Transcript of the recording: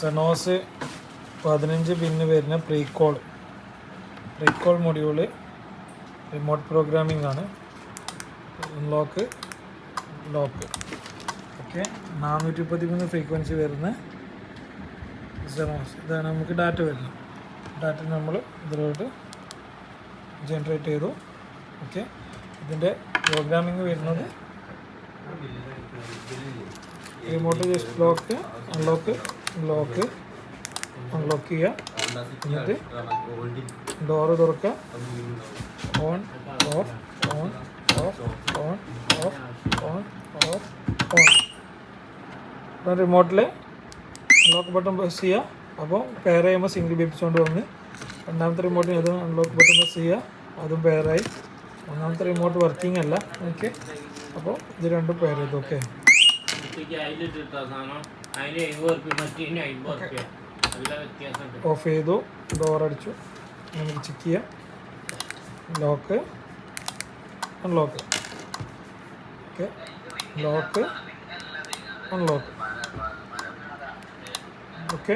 സെനോസ് 15 പിന്ന് വരുന്ന പ്രീകോൾ module remote programming ആണ്. Lock okay. 433 frequency വരുന്ന സെനോസ്. ഇതാണ് നമുക്ക് ഡാറ്റ വരുന്നത്. ഡാറ്റ നമ്മൾ ഇതിലോട്ട് ജനറേറ്റ് ചെയ്തു. ഓക്കെ. ഇതിൻ്റെ പ്രോഗ്രാമിംഗ് വരുന്നത് റിമോട്ട് ജസ്റ്റ് അൺലോക്ക് ചെയ്യുക. എന്നിട്ട് ഡോറ് തുറക്കുക. On off on off on off on off on. റിമോട്ടിൽ അൺലോക്ക് ബട്ടൺ പ്രസ് ചെയ്യുക. അപ്പോൾ പെയർ ചെയ്യുമ്പോൾ സിംഗിൾ ബീപ്പ് സൗണ്ട് വന്ന്. രണ്ടാമത്തെ റിമോട്ടിന് അതും അൺലോക്ക് ബട്ടൺ പ്രസ് ചെയ്യുക. അതും പെയറായി. മൂന്നാമത്തെ റിമോട്ട് വർക്കിംഗ് അല്ല. ഓക്കെ. അപ്പോൾ ഇത് രണ്ടും പെയർ ചെയ്തു. ഓക്കെ. ഓഫ് ചെയ്തു. ഡോറടിച്ചു. നമുക്ക് ചെക്ക് ചെയ്യാം. Lock unlock. Okay. Lock unlock. Okay.